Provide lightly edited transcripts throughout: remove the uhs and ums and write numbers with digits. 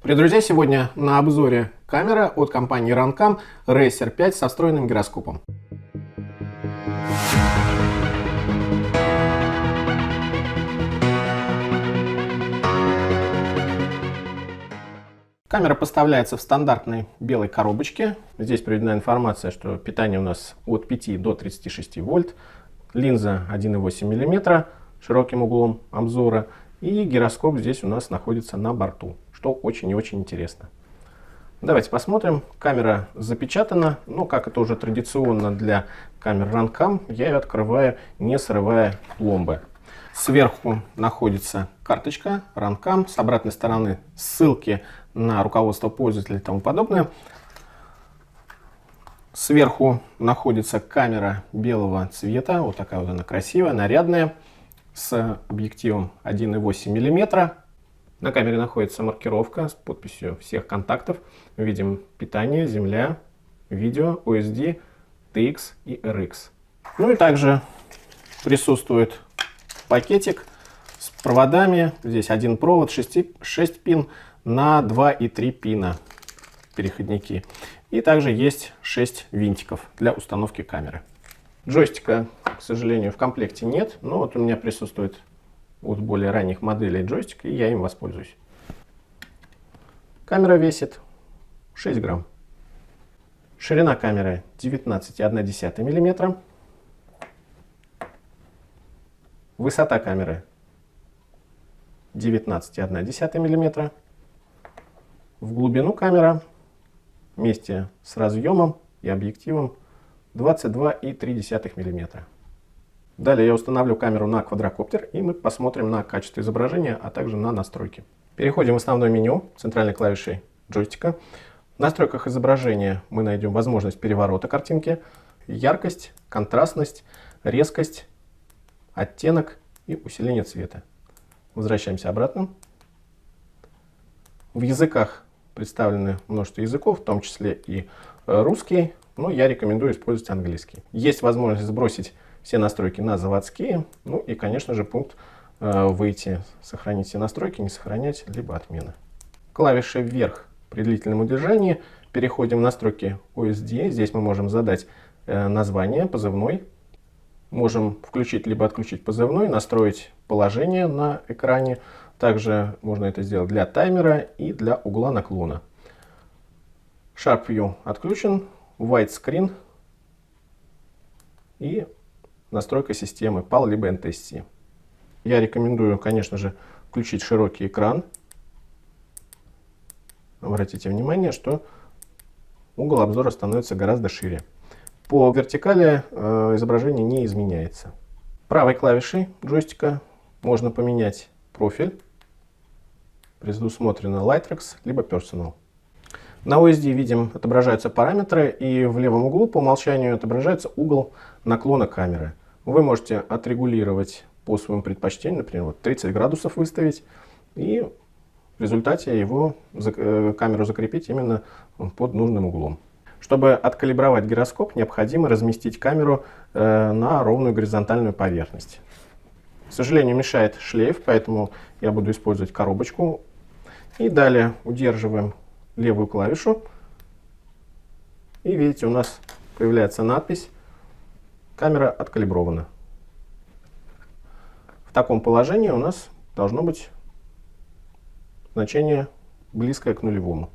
Привет, друзья! Сегодня на обзоре камера от компании Runcam Racer 5 со встроенным гироскопом. Камера поставляется в стандартной белой коробочке. Здесь приведена информация, что питание у нас от 5 до 36 вольт, линза 1,8 мм широким углом обзора и гироскоп здесь у нас находится на борту, что очень и очень интересно. Давайте посмотрим. Камера запечатана, но как это уже традиционно для камер Runcam, я ее открываю, не срывая пломбы. Сверху находится карточка Runcam, с обратной стороны ссылки на руководство пользователя и тому подобное. Сверху находится камера белого цвета, вот такая вот она красивая, нарядная, с объективом 1,8 мм. На камере находится маркировка с подписью всех контактов. Мы видим питание, земля, видео, OSD, TX и RX. Ну и также присутствует пакетик с проводами. Здесь один провод, 6 пин на 2 и 3 пина переходники. И также есть 6 винтиков для установки камеры. Джойстика, к сожалению, в комплекте нет, но вот у меня присутствует от более ранних моделей джойстик, и я им воспользуюсь. Камера весит 6 грамм. Ширина камеры 19,1 мм. Высота камеры 19,1 мм. В глубину камера вместе с разъемом и объективом 22,3 мм. Далее я установлю камеру на квадрокоптер, и мы посмотрим на качество изображения, а также на настройки. Переходим в основное меню центральной клавишей джойстика. В настройках изображения мы найдем возможность переворота картинки, яркость, контрастность, резкость, оттенок и усиление цвета. Возвращаемся обратно. В языках представлены множество языков, в том числе и русский, но я рекомендую использовать английский. Есть возможность сбросить все настройки на заводские, ну и, конечно же, пункт выйти, сохранить все настройки, не сохранять, либо отмена. Клавишей вверх при длительном удержании переходим в настройки OSD. Здесь мы можем задать название, позывной. Можем включить либо отключить позывной, настроить положение на экране. Также можно это сделать для таймера и для угла наклона. Sharp View отключен, Widescreen и настройка системы PAL либо NTSC. Я рекомендую, конечно же, включить широкий экран. Обратите внимание, что угол обзора становится гораздо шире. По вертикали изображение не изменяется. Правой клавишей джойстика можно поменять профиль. Предусмотрено Lightrox либо Personal. На OSD видим, отображаются параметры, и в левом углу по умолчанию отображается угол наклона камеры. Вы можете отрегулировать по своему предпочтению, например, вот 30 градусов выставить, и в результате камеру закрепить именно под нужным углом. Чтобы откалибровать гироскоп, необходимо разместить камеру на ровную горизонтальную поверхность. К сожалению, мешает шлейф, поэтому я буду использовать коробочку. И далее удерживаем левую клавишу. И видите, у нас появляется надпись «Камера откалибрована». В таком положении у нас должно быть значение близкое к нулевому.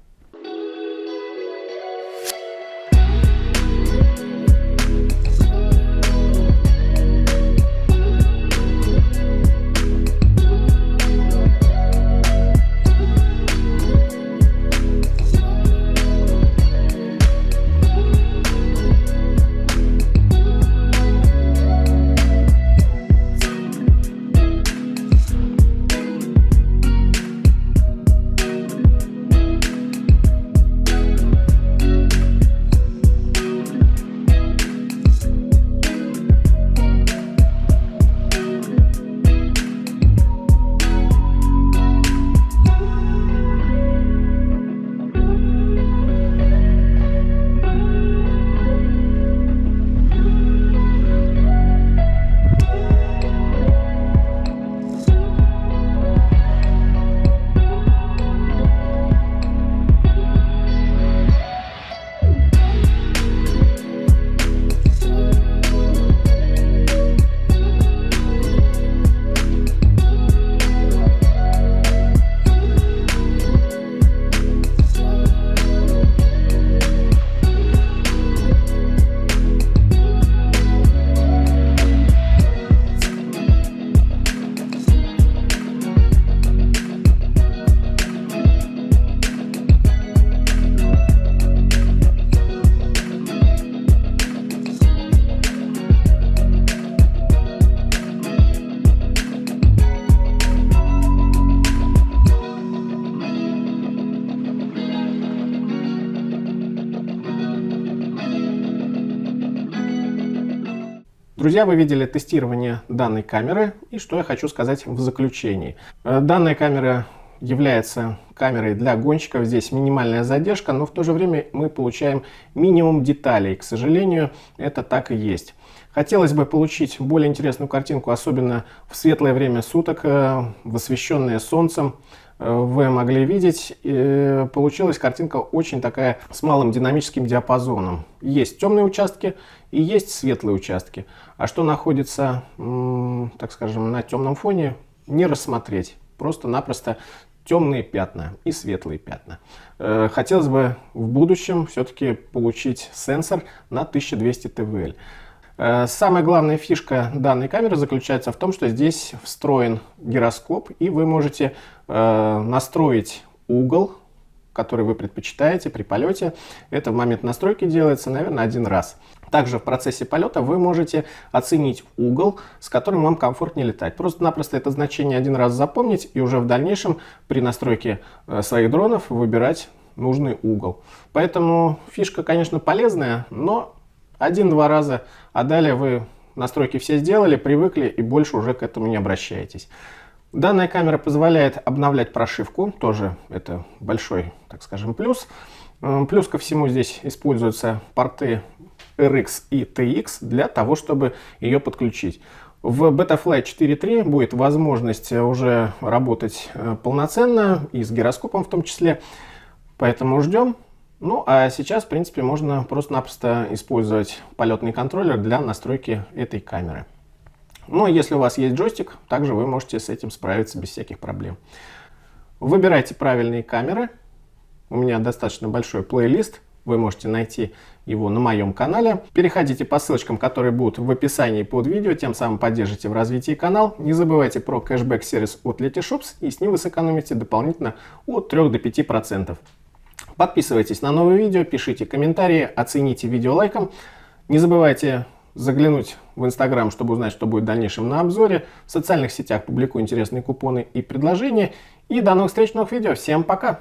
Друзья, вы видели тестирование данной камеры, и что я хочу сказать в заключении. Данная камера является камерой для гонщиков, здесь минимальная задержка, но в то же время мы получаем минимум деталей. К сожалению, это так и есть. Хотелось бы получить более интересную картинку, особенно в светлое время суток, в освещенное солнцем. Вы могли видеть, получилась картинка очень такая с малым динамическим диапазоном. Есть темные участки и есть светлые участки. А что находится, так скажем, на темном фоне, не рассмотреть. Просто-напросто темные пятна и светлые пятна. Хотелось бы в будущем все-таки получить сенсор на 1200 ТВЛ. Самая главная фишка данной камеры заключается в том, что здесь встроен гироскоп, и вы можете настроить угол, который вы предпочитаете при полете. Это в момент настройки делается, наверное, один раз. Также в процессе полета вы можете оценить угол, с которым вам комфортнее летать. Просто-напросто это значение один раз запомнить, и уже в дальнейшем при настройке своих дронов выбирать нужный угол. Поэтому фишка, конечно, полезная, но один-два раза, а далее вы настройки все сделали, привыкли и больше уже к этому не обращаетесь. Данная камера позволяет обновлять прошивку, тоже это большой, так скажем, плюс. Плюс ко всему здесь используются порты RX и TX для того, чтобы ее подключить. В Betaflight 4.3 будет возможность уже работать полноценно и с гироскопом в том числе, поэтому ждем. Ну, а сейчас, в принципе, можно просто-напросто использовать полетный контроллер для настройки этой камеры. Но если у вас есть джойстик, также вы можете с этим справиться без всяких проблем. Выбирайте правильные камеры. У меня достаточно большой плейлист. Вы можете найти его на моем канале. Переходите по ссылочкам, которые будут в описании под видео, тем самым поддержите в развитии канал. Не забывайте про кэшбэк-сервис от Letyshops, и с ним вы сэкономите дополнительно от 3 до 5%. Подписывайтесь на новые видео, пишите комментарии, оцените видео лайком. Не забывайте заглянуть в Instagram, чтобы узнать, что будет в дальнейшем на обзоре. В социальных сетях публикую интересные купоны и предложения. И до новых встреч в новых видео. Всем пока!